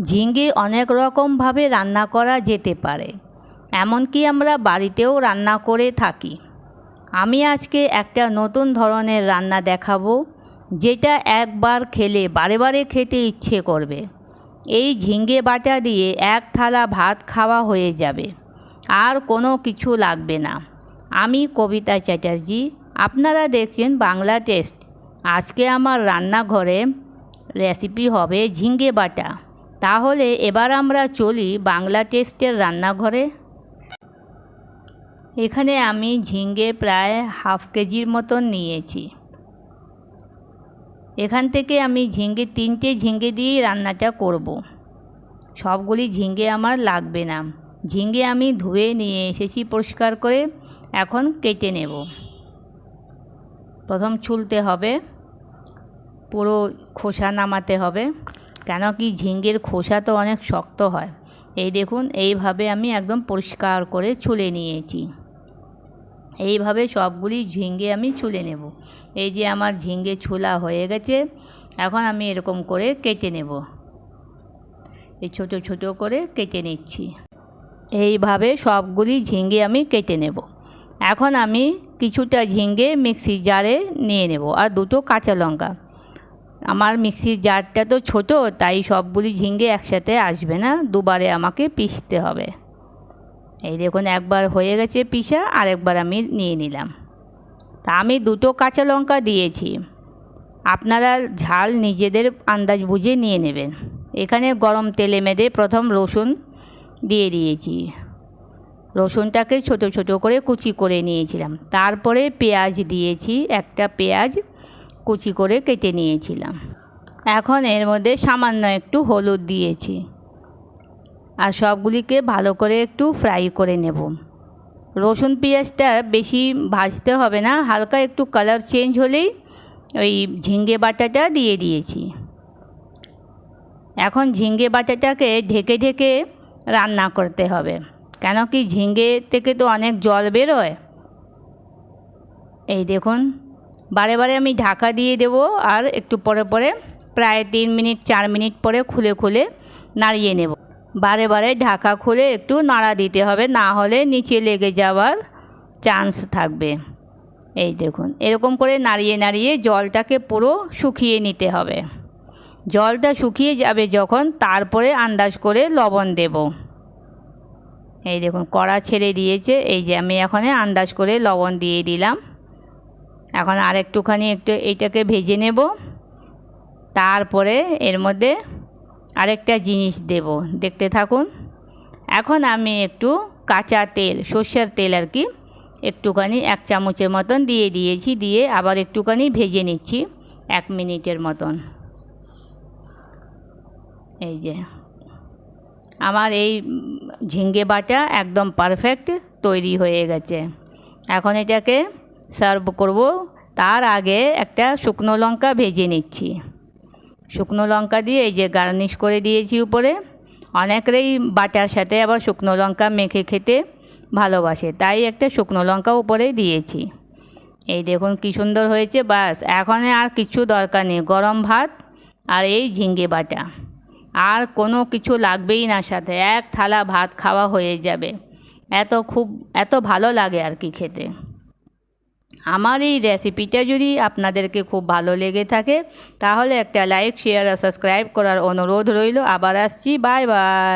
ঝিঙে অনেক রকমভাবে রান্না করা যেতে পারে, এমনকি আমরা বাড়িতেও রান্না করে থাকি। আমি আজকে একটা নতুন ধরনের রান্না দেখাবো, যেটা একবার খেলে বারে বারে খেতে ইচ্ছে করবে। এই ঝিঙে বাটা দিয়ে এক থালা ভাত খাওয়া হয়ে যাবে, আর কোনো কিছু লাগবে না। আমি কবিতা চ্যাটার্জি, আপনারা দেখছেন বাংলা টেস্ট। আজকে আমার রান্নাঘরে রেসিপি হবে ঝিঙে বাটা। তাহলে এবার আমরা চলি বাংলা টেস্টের রান্নাঘরে। এখানে আমি ঝিঙে প্রায় হাফ কেজির মতন নিয়েছি। এখান থেকে আমি তিনটে ঝিঙে দিয়েই রান্নাটা করব। সবগুলি ঝিঙে আমার লাগবে না। ঝিঙে আমি ধুয়ে নিয়ে এসেছি পরিষ্কার করে, এখন কেটে নেব। প্রথম ছুলতে হবে, পুরো খোসা নামাতে হবে, কেন কি ঝিঙের খোসা তো অনেক শক্ত হয়। এই দেখুন, এইভাবে আমি একদম পরিষ্কার করে ছুলে নিয়েছি। এইভাবে সবগুলি ঝিঙে আমি ছুলে নেব। এই যে আমার ঝিঙে ছোলা হয়ে গেছে, এখন আমি এরকম করে কেটে নেব। এই ছোট ছোট করে কেটে নিচ্ছি। এইভাবে সবগুলি ঝিঙে আমি কেটে নেব। এখন আমি কিছুটা ঝিঙে মিক্সি জারে নিয়ে নেব, আর দুটো কাঁচা লঙ্কা। আমার মিক্সির জারটা তো ছোট, তাই সবগুলি ঝিঙে একসাথে আসবে না, দুবারে আমাকে পিষতে হবে। এই দেখুন, একবার হয়ে গেছে পিষা, আরেকবার আমি নিয়ে নিলাম। তা আমি দুটো কাঁচা লঙ্কা দিয়েছি, আপনারা ঝাল নিজেদের আন্দাজ বুঝে নিয়ে নেবেন। এখানে গরম তেলে মেরে প্রথম রসুন দিয়ে দিয়েছি। রসুনটাকে ছোট ছোট করে কুচি করে নিয়েছিলাম। তারপরে পেঁয়াজ দিয়েছি, একটা পেঁয়াজ কুচি করে কেটে নিয়েছিলাম। এখন এর মধ্যে সামান্য একটু হলুদ দিয়েছি, আর সবগুলিকে ভালো করে একটু ফ্রাই করে নেব। রসুন পেঁয়াজটা বেশি ভাজতে হবে না, হালকা একটু কালার চেঞ্জ হলেই ওই ঝিঙে বাটাটা দিয়ে দিয়েছি। এখন ঝিঙে বাটাটাকে ঢেকে ঢেকে রান্না করতে হবে, কেন কি ঝিঙে থেকে তো অনেক জল বেরোয়। এই দেখুন, বারে বারে আমি ঢাকা দিয়ে দেব, আর একটু পরে পরে প্রায় 3 মিনিট 4 মিনিট পরে খুলে খুলে নাড়িয়ে নেব। বারে বারে ঢাকা খুলে একটু নাড়া দিতে হবে, না হলে নিচে লেগে যাওয়ার চান্স থাকবে। এই দেখুন, এরকম করে নাড়িয়ে নাড়িয়ে জলটাকে পুরো শুকিয়ে নিতে হবে। জলটা শুকিয়ে যাবে যখন, তারপরে আন্দাজ করে লবণ দেব। এই দেখুন, কড়া ছেড়ে দিয়েছে। এই যে আমি এখন আন্দাজ করে লবণ দিয়ে দিলাম। এখন আর একটুখানি এইটাকে ভেজে নেব। তারপরে এর মধ্যে আরেকটা জিনিস দেব, দেখতে থাকুন। এখন আমি একটু কাঁচা তেল, সর্ষের তেল আর কি, একটুখানি 1 চামচের মতন দিয়ে দিয়েছি। দিয়ে আবার একটুখানি ভেজে নিচ্ছি 1 মিনিটের মতন। এই যে আমার এই ঝিঙে বাটা একদম পারফেক্ট তৈরি হয়ে গেছে। এখন এটাকে সার্ভ করব। তার আগে একটা শুকনো লঙ্কা ভেজে নিচ্ছি। শুকনো লঙ্কা দিয়ে এই যে গার্নিশ করে দিয়েছি উপরে। অনেকেরই বাটার সাথে আবার শুকনো লঙ্কা মেখে খেতে ভালোবাসে, তাই একটা শুকনো লঙ্কা উপরে দিয়েছি। এই দেখুন কি সুন্দর হয়েছে। বাস, এখন আর কিছু দরকার নেই, গরম ভাত আর এই ঝিঙে বাটা, আর কোনো কিছু লাগবেই না সাথে। এক থালা ভাত খাওয়া হয়ে যাবে। এত ভালো লাগে আর কি খেতে। আমার এই রেসিপিটা যদি আপনাদেরকে খুব ভালো লেগে থাকে, তাহলে একটা লাইক, শেয়ার আর সাবস্ক্রাইব করার অনুরোধ রইল। আবার আসছি, বাই বাই।